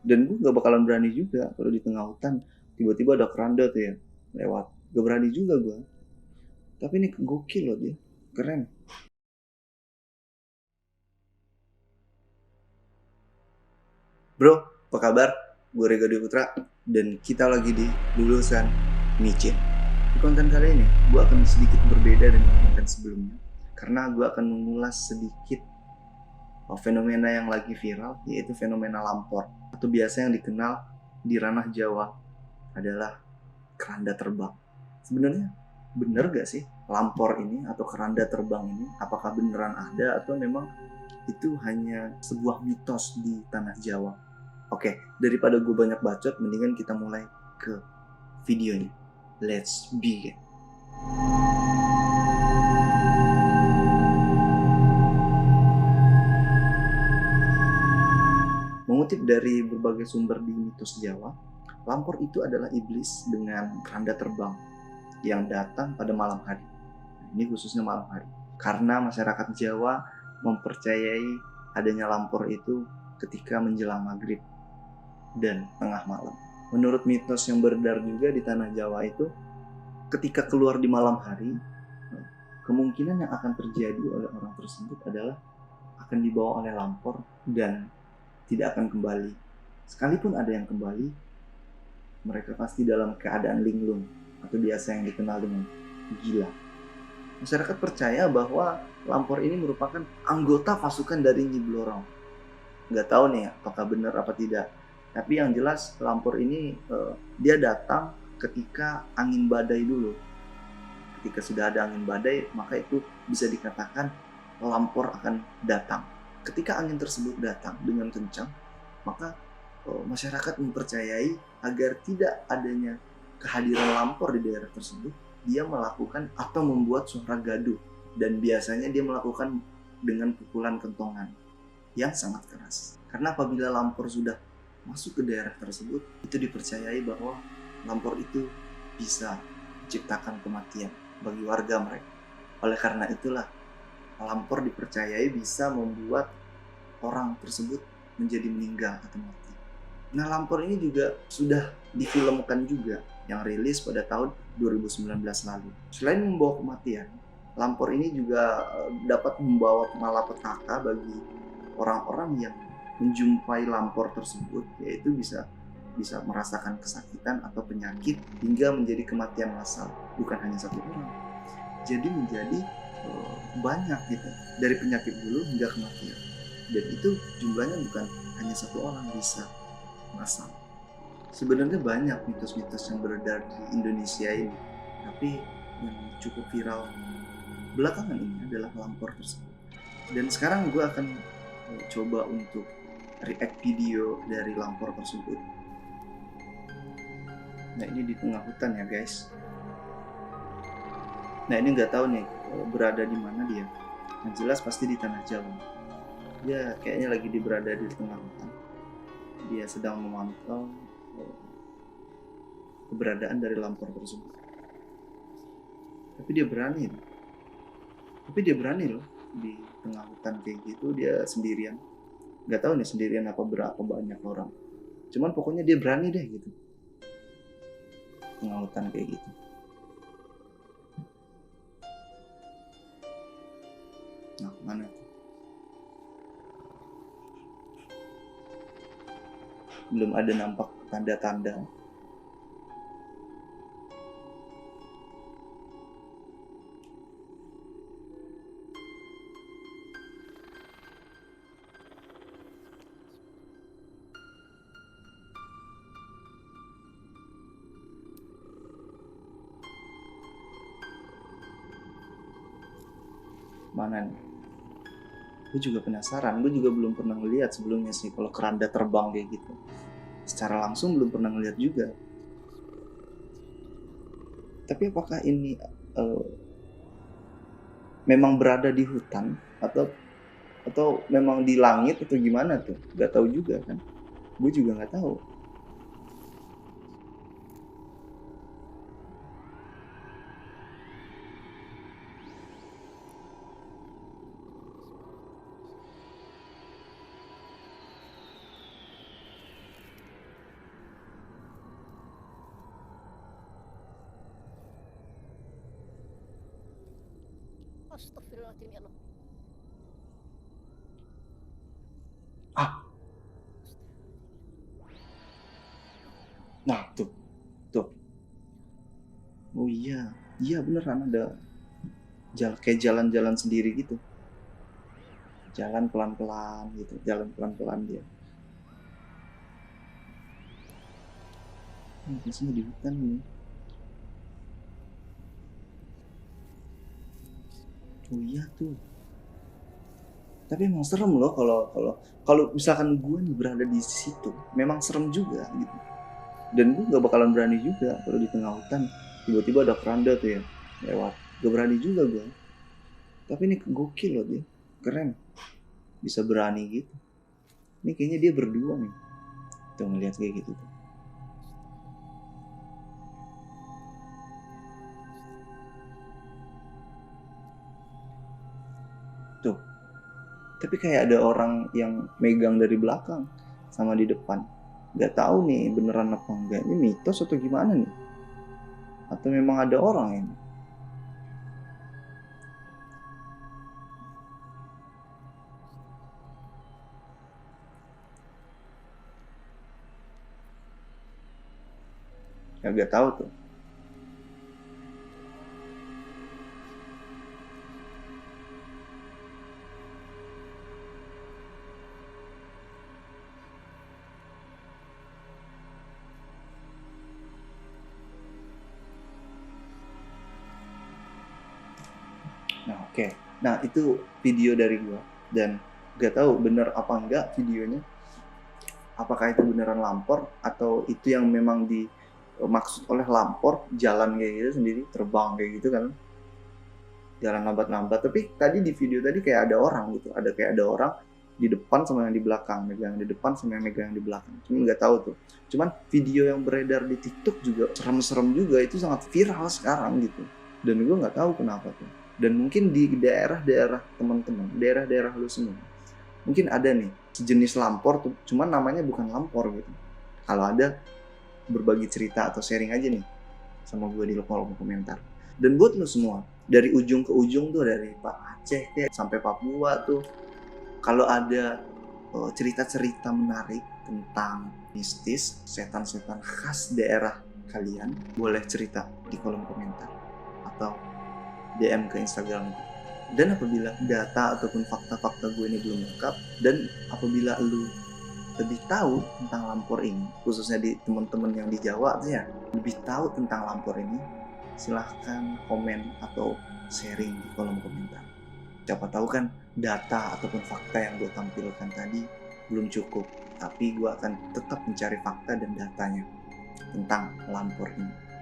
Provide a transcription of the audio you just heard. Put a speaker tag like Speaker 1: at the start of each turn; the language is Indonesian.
Speaker 1: Dan gue gak bakalan berani juga kalau di tengah hutan tiba-tiba ada keranda tuh ya lewat. Gak berani juga gue. Tapi ini gokil loh dia, keren. Bro, apa kabar? Gue Rega Dwi Putra dan kita lagi di lulusan micin. Di konten kali ini, gue akan sedikit berbeda dengan konten sebelumnya karena gue akan mengulas sedikit fenomena yang lagi viral, yaitu fenomena lampor atau biasa yang dikenal di ranah Jawa adalah keranda terbang. Sebenarnya bener gak sih lampor ini atau keranda terbang ini? Apakah beneran ada atau memang itu hanya sebuah mitos di tanah Jawa? Oke, daripada gue banyak bacot, mendingan kita mulai ke videonya. Let's begin. Mengutip dari berbagai sumber di mitos Jawa, lampor itu adalah iblis dengan keranda terbang yang datang pada malam hari. Ini khususnya malam hari. Karena masyarakat Jawa mempercayai adanya lampor itu ketika menjelang maghrib dan tengah malam. Menurut mitos yang beredar juga di tanah Jawa itu, ketika keluar di malam hari, kemungkinan yang akan terjadi oleh orang tersebut adalah akan dibawa oleh lampor dan tidak akan kembali. Sekalipun ada yang kembali, mereka pasti dalam keadaan linglung atau biasa yang dikenal dengan gila. Masyarakat percaya bahwa lampor ini merupakan anggota pasukan dari Nyi Blorong. Nggak tahu nih apakah benar apa tidak. Tapi yang jelas lampor ini dia datang ketika angin badai dulu. Ketika sudah ada angin badai, maka itu bisa dikatakan lampor akan datang. Ketika angin tersebut datang dengan kencang, maka masyarakat mempercayai agar tidak adanya kehadiran lampor di daerah tersebut, dia melakukan atau membuat suara gaduh, dan biasanya dia melakukan dengan pukulan kentongan yang sangat keras. Karena apabila lampor sudah masuk ke daerah tersebut, itu dipercayai bahwa lampor itu bisa menciptakan kematian bagi warga mereka. Oleh karena itulah, lampor dipercayai bisa membuat orang tersebut menjadi meninggal atau mati. Nah, lampor ini juga sudah difilmkan juga yang rilis pada tahun 2019 lalu. Selain membawa kematian, lampor ini juga dapat membawa malapetaka bagi orang-orang yang menjumpai lampor tersebut, yaitu bisa merasakan kesakitan atau penyakit hingga menjadi kematian massal. Bukan hanya satu orang, jadi menjadi banyak gitu, dari penyakit dulu hingga kematian. Dan itu jumlahnya bukan hanya satu orang, bisa massal. Sebenarnya banyak mitos-mitos yang beredar di Indonesia ini, tapi yang cukup viral belakangan ini adalah lampor tersebut. Dan sekarang gue akan coba untuk react video dari lampor tersebut. Nah, ini di tengah hutan ya guys. Nah, ini nggak tahu nih berada di mana dia. Yang jelas pasti di tanah Jawa. Dia kayaknya lagi berada di tengah hutan. Dia sedang memantau keberadaan dari lampor tersebut. Tapi dia berani loh di tengah hutan kayak gitu, dia sendirian. Nggak tahu nih sendirian apa berapa banyak orang. Cuman pokoknya dia berani deh gitu. Tengah hutan kayak gitu. Nah, mana tuh? Belum ada nampak tanda-tanda. Mana nih? Gue juga penasaran, gue juga belum pernah ngeliat sebelumnya sih kalau keranda terbang kayak gitu. Secara langsung belum pernah ngeliat juga. Tapi apakah ini uh, memang berada di hutan atau memang di langit atau gimana tuh? Gak tahu juga kan? Gue juga nggak tahu.
Speaker 2: Astagfirullahaladzim ya Allah.
Speaker 1: Ah, nah tuh, tuh. Oh iya, iya beneran ada kayak jalan-jalan sendiri gitu. Jalan pelan-pelan gitu, jalan pelan-pelan dia. Biasanya di hutan nih. Oh iya tuh. Tapi emang serem loh kalau misalkan gue nih berada di situ, memang serem juga gitu. Dan gue gak bakalan berani juga kalau di tengah hutan tiba-tiba ada keranda tuh ya lewat. Gak berani juga gue. Tapi ini gokil loh dia, keren, bisa berani gitu. Ini kayaknya dia berdua nih, tuh ngeliat kayak gitu tuh. Tuh, tapi kayak ada orang yang megang dari belakang sama di depan. Gak tahu nih beneran apa enggak, ini mitos atau gimana nih? Atau memang ada orang ini? Ya gak tahu tuh. Nah oke, nah itu video dari gua dan gak tahu bener apa enggak videonya. Apakah itu beneran lampor atau itu yang memang dimaksud oleh lampor, jalan kayak gitu sendiri, terbang kayak gitu kan, jalan lambat-lambat. Tapi tadi di video tadi kayak ada orang gitu, ada kayak ada orang di depan sama yang di belakang, megang di depan sama yang megang di belakang. Cuman nggak tahu tuh. Cuman video yang beredar di TikTok juga serem-serem juga, itu sangat viral sekarang gitu. Dan gue nggak tahu kenapa tuh. Dan mungkin di daerah-daerah teman-teman, daerah-daerah lu semua, mungkin ada nih sejenis lampor tuh, cuman namanya bukan lampor gitu. Kalau ada, berbagi cerita atau sharing aja nih sama gue di kolom komentar. Dan buat lu semua, dari ujung ke ujung tuh, dari Pak Aceh deh sampai Papua tuh, kalau ada cerita-cerita menarik tentang mistis, setan-setan khas daerah kalian, boleh cerita di kolom komentar atau DM ke Instagram. Dan apabila data ataupun fakta-fakta gue ini belum lengkap, dan apabila lu lebih tahu tentang lampor ini, khususnya di teman-teman yang di Jawa tuh ya, lebih tahu tentang lampor ini, silahkan komen atau sharing di kolom komentar. Siapa tahu kan data ataupun fakta yang gue tampilkan tadi belum cukup, tapi gue akan tetap mencari fakta dan datanya tentang lampor ini.